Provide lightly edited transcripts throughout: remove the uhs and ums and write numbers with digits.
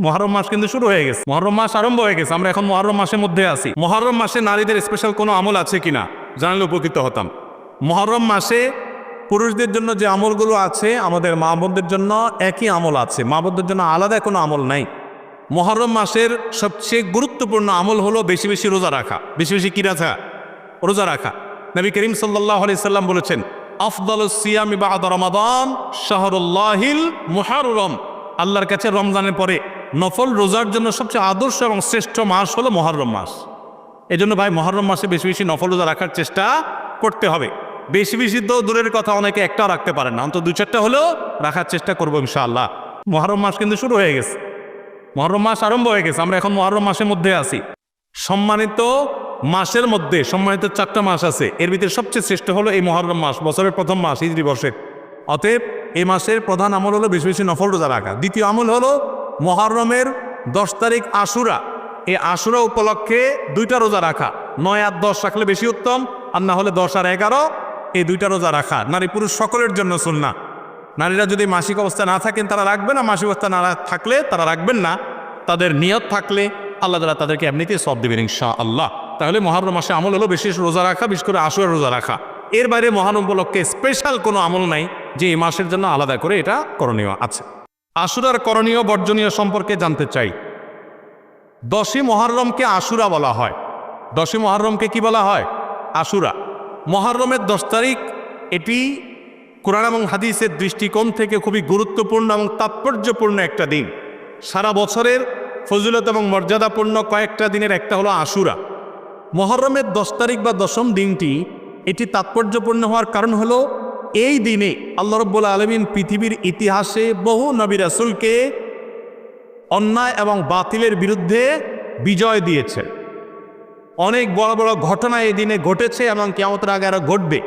মুহররম মাস কিন্তু শুরু হয়ে গেছে, মুহররম মাস আরম্ভ হয়ে গেছে। আমরা এখন মুহররম মাসের মধ্যে আছি। মুহররম মাসে নারীদের স্পেশাল কোনো আমল আছে কিনা জানলে উপকৃত হতাম। মুহররম মাসে পুরুষদের জন্য যে আমলগুলো আছে, আমাদের মা বোনদের জন্য একই আমল আছে, মা বোনদের জন্য আলাদা কোনো আমল নাই। মুহররম মাসের সবচেয়ে গুরুত্বপূর্ণ আমল হলো বেশি বেশি রোজা রাখা। বেশি বেশি কি রাখা? রোজা রাখা। নবী করিম সাল্লাল্লাহু আলাইহি সাল্লাম বলেছেন, আফদালুস সিয়ামি বা'দা রমাদান শাহরুল্লাহিল মুহররম। আল্লাহর কাছে রমজানের পরে নফল রোজার জন্য সবচেয়ে আদর্শ এবং শ্রেষ্ঠ মাস হলো মুহররম মাস। এই জন্য ভাই মুহররম মাসে বেশি বেশি নফল রোজা রাখার চেষ্টা করতে হবে। বেশি বেশি তো দূরের কথা, অনেকে একটাও রাখতে পারেন না, অন্তত 2-4টা হলেও রাখার চেষ্টা করবো ইনশাআল্লাহ। মুহররম মাস কিন্তু শুরু হয়ে গেছে, মুহররম মাস আরম্ভ হয়ে গেছে। আমরা এখন মুহররম মাসের মধ্যে আছি। সম্মানিত মাসের মধ্যে সম্মানিত 4টা মাস আছে, এর ভিতরে সবচেয়ে শ্রেষ্ঠ হলো এই মুহররম মাস, বছরের প্রথম মাস, হিজরি বর্ষের। অতএব এই মাসের প্রধান আমল হলো বেশি বেশি নফল রোজা রাখা। দ্বিতীয় আমল হলো মুহররমের 10 তারিখ আশুরা, এই আশুরা উপলক্ষে 2টা রোজা রাখা। 9 আর 10 রাখলে বেশি উত্তম, আর না হলে 10 আর 11 এই 2টা রোজা রাখা নারী পুরুষ সকলের জন্য সুন্নাহ। নারীরা যদি মাসিক অবস্থা না থাকেন তারা রাখবেন না, মাসিক অবস্থা না থাকলে তারা রাখবেন না। তাদের নিয়ত থাকলে আল্লাহ তাআলা তাদেরকে এমনিতেই সওয়াব দিবেন ইনশাআল্লাহ। তাহলে মুহররম মাসে আমল হলো বেশি রোজা রাখা, বিশেষ করে আশুরা রোজা রাখা। এর বাইরে মুহররম উপলক্ষে স্পেশাল কোনো আমল নাই যে এই মাসের জন্য আলাদা করে এটা করণীয় আছে। আশুরার করণীয় বর্জনীয় সম্পর্কে জানতে চাই। 10ই মুহররমকে আশুরা বলা হয়। 10ই মুহররমকে কি বলা হয়? আশুরা। মুহররমের 10 তারিখ এটি কোরআন এবং হাদিসের দৃষ্টিকোণ থেকে খুবই গুরুত্বপূর্ণ এবং তাৎপর্যপূর্ণ একটা দিন। সারা বছরের ফজিলত এবং মর্যাদাপূর্ণ কয়েকটা দিনের একটা হলো আশুরা। মুহররমের 10 তারিখ বা 10ম দিনটি এটি তাৎপর্যপূর্ণ হওয়ার কারণ হলো এই দিনে আল্লাহ রাব্বুল আলামিন পৃথিবীর ইতিহাসে বহু নবী রাসূলকে অন্যায় এবং বাতিলের বিরুদ্ধে বিজয় দিয়েছে। অনেক বড় বড় ঘটনা এই দিনে ঘটেছে এবং কিয়ামতের আগে আরো ঘটবে।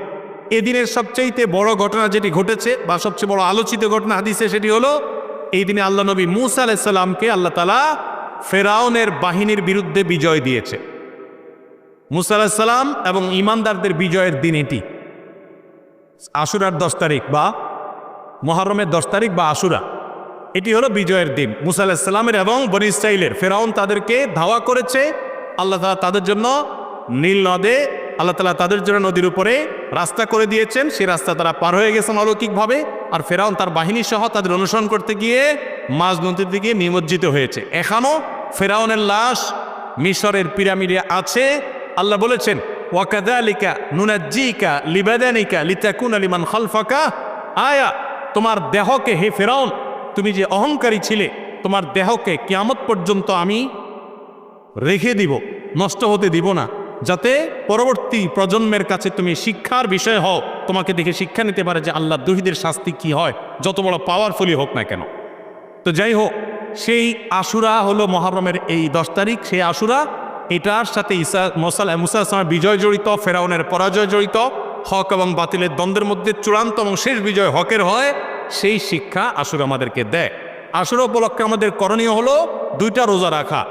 এদিনের সবচেয়ে বড় ঘটনা যেটি ঘটেছে বা সবচেয়ে বড় আলোচিত ঘটনা হাদিসে, সেটি হলো এই দিনে আল্লাহ নবী মূসা আলাইহিস সালামকে আল্লাহ তাআলা ফেরাউনের বাহিনীর বিরুদ্ধে বিজয় দিয়েছে। মূসা আলাইহিস সালাম এবং ঈমানদারদের বিজয়ের দিন এটি। আশুরার 10 তারিখ বা মুহররমের 10 তারিখ বা আশুরা, এটি হলো বিজয়ের দিন মূসা আলাইহিস সালামের এবং বনী ইসরাঈলের। ফেরাউন তাদেরকে ধাওয়া করেছে, আল্লাহ তাআলা তাদের জন্য নীল নদে আল্লাহ তাআলা তাদের জন্য নদীর উপরে রাস্তা করে দিয়েছেন। সেই রাস্তা তারা পার হয়ে গেছেন অলৌকিকভাবে। আর ফেরাউন তার বাহিনী সহ তাদের অনুসরণ করতে গিয়ে মাঝ নদীর দিকে নিমজ্জিত হয়েছে। এখনও ফেরাউনের লাশ মিশরের পিরামিডে আছে। আল্লাহ বলেছেন, ওয়াকাযালিকা নুনাজ্জিকা লিবাদানিকা লিতাকুনা লিমান খালফাকা আয়া। তোমার দেহকে, হে ফেরাউন, তুমি যে অহংকারী ছিলে, তোমার দেহকে কিয়ামত পর্যন্ত আমি রেখে দিব, নষ্ট হতে দিব না, যাতে পরবর্তী প্রজন্মের কাছে তুমি শিক্ষার বিষয় হও, তোমাকে দেখে শিক্ষা নিতে পারে যে আল্লাহ দ্রোহীদের শাস্তি কি হয়, যত বড় পাওয়ারফুলি হোক না কেন। তো যাই হোক, সেই আশুরা হলো মুহররমের এই 10 তারিখ। সেই আশুরা, এটার সাথে মূসা আলাইহিস সালামের বিজয় জড়িত, ফেরাউনের পরাজয় জড়িত, হক এবং বাতিলের দ্বন্দ্বের মধ্যে চূড়ান্ত এবং শেষ বিজয় হকের হয়। সেই শিক্ষা আশুরা আমাদেরকে দেয়। আশুরা উপলক্ষে আমাদের করণীয় হলো 2টা রোজা রাখা।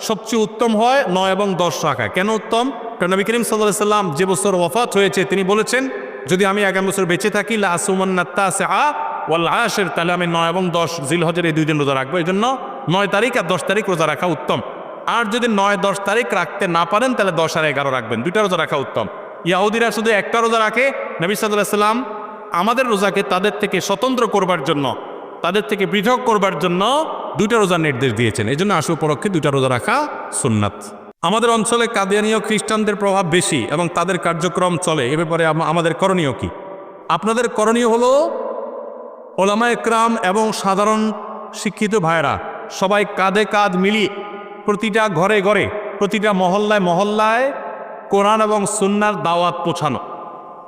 সবচেয়ে উত্তম হয় 9 এবং 10 রাখা। কেন উত্তম? কারণ নবী করিম সাল্লাল্লাহু আলাইহি সাল্লাম যে বছর ওয়াফাত হয়েছে তিনি বলেছেন, যদি আমি আগামী বছর বেঁচে থাকি লা আসুমান্না তাসিআ ওয়াল আশির, তাহলে আমি 9 এবং 10 জিলহজের এই 2 দিন রোজা রাখবো। এই জন্য 9 তারিখ আর 10 তারিখ রোজা রাখা উত্তম। আর যদি 9-10 তারিখ রাখতে না পারেন তাহলে 10 আর 11 রাখবেন। 2টা রোজা রাখা উত্তম। ইহুদিরা শুধু একটা রোজা রাখে। নবী সাল্লাল্লাহু আলাইহি সাল্লাম আমাদের রোজাকে তাদের থেকে স্বতন্ত্র করবার জন্য, তাদের থেকে পৃথক করবার জন্য 2টা রোজার নির্দেশ দিয়েছেন। এই জন্য আশুরা উপলক্ষে 2টা রোজা রাখা সুন্নাত। আমাদের অঞ্চলে কাদিয়ানীয় খ্রিস্টানদের প্রভাব বেশি এবং তাদের কার্যক্রম চলে। এ ব্যাপারে আমাদের করণীয় কি? আপনাদের করণীয় হলো ওলামা একরাম এবং সাধারণ শিক্ষিত ভাইরা সবাই কাঁধে কাঁধ মিলিয়ে প্রতিটা ঘরে ঘরে, প্রতিটা মহল্লায় মহল্লায় কোরআন এবং সুন্নাহর দাওয়াত পৌঁছানো।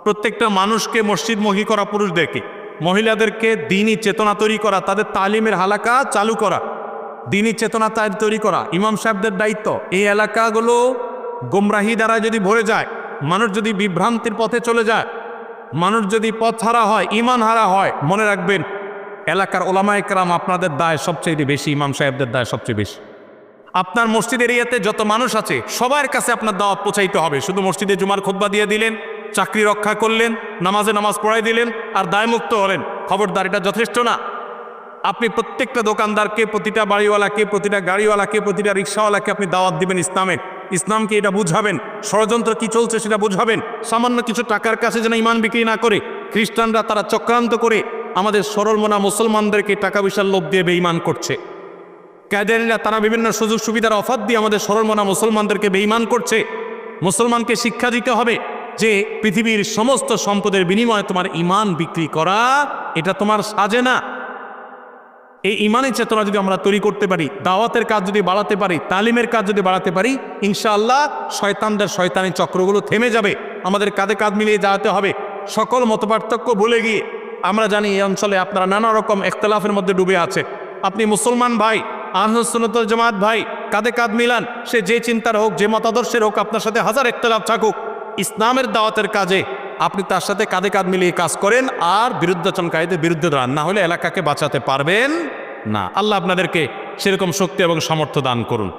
প্রত্যেকটা মানুষকে মসজিদমুখী করা, পুরুষদেরকে, মহিলাদেরকে দ্বীনি চেতনা তৈরি করা, তাদের তালিমের হালাকা চালু করা, দ্বীনি চেতনা তৈরি করা ইমাম সাহেবদের দায়িত্ব। এই এলাকাগুলো গোমরাহি দ্বারা যদি ভরে যায়, মানুষ যদি বিভ্রান্তির পথে চলে যায়, মানুষ যদি পথ হারা হয়, ঈমান হারা হয়, মনে রাখবেন এলাকার ওলামা একরাম আপনাদের দায় সবচেয়ে বেশি, ইমাম সাহেবদের দায় সবচেয়ে বেশি। আপনার মসজিদ এরিয়াতে যত মানুষ আছে সবার কাছে আপনার দাওয়াত পৌঁছাইতে হবে। শুধু মসজিদে জুমার খুতবা দিয়ে দিলেন, চাকরি রক্ষা করলেন, নামাজে নামাজ পড়াই দিলেন আর দায়মুক্ত হলেন, খবরদার, এটা যথেষ্ট না। আপনি প্রত্যেকটা দোকানদারকে, প্রতিটা বাড়িওয়ালাকে, প্রতিটা গাড়িওয়ালাকে, প্রতিটা রিক্সাওয়ালাকে আপনি দাওয়াত দিবেন ইসলামের। ইসলামকে এটা বুঝাবেন, ষড়যন্ত্র কি চলছে সেটা বুঝাবেন। সামান্য কিছু টাকার কাছে যেন ইমান বিক্রি না করে। খ্রিস্টানরা তারা চক্রান্ত করে আমাদের সরল মনা মুসলমানদেরকে টাকা পয়সার লোভ দিয়ে বেঈমান করছে। ক্যাডারিরা তারা বিভিন্ন সুযোগ সুবিধার অফার দিয়ে আমাদের সরল মনা মুসলমানদেরকে বেঈমান করছে। মুসলমানকে শিক্ষা দিতে হবে যে পৃথিবীর সমস্ত সম্পদের বিনিময়ে তোমার ইমান বিক্রি করা এটা তোমার সাজে না। এই ইমানের চেতনা যদি আমরা তৈরি করতে পারি, দাওয়াতের কাজ যদি বাড়াতে পারি, তালিমের কাজ যদি বাড়াতে পারি, ইনশাআল্লাহ শয়তানদের শয়তানি চক্রগুলো থেমে যাবে। আমাদের কাঁধে কাঁধ মিলিয়ে যাওয়াতে হবে। সকল মতপার্থক্য ভুলে গিয়ে, আমরা জানি এই অঞ্চলে আপনারা নানা রকম ইখতিলাফের মধ্যে ডুবে আছে। আপনি মুসলমান ভাই, আহলে সুন্নাত ওয়াল জামাত ভাই, কাঁধে কাঁধ মিলান। সে যে চিন্তার হোক, যে মতাদর্শের হোক, আপনার সাথে হাজার ইখতিলাফ থাকুক, ইসলামের দাওয়াতের কাজে আপনি তার সাথে কাঁধে কাঁধ মিলিয়ে কাজ করেন আর বিরুদ্ধাচরণকারীদের বিরুদ্ধে দাঁড়ান, না হলে এলাকাকে বাঁচাতে পারবেন না। আল্লাহ আপনাদেরকে সেরকম শক্তি এবং সামর্থ্য দান করুন।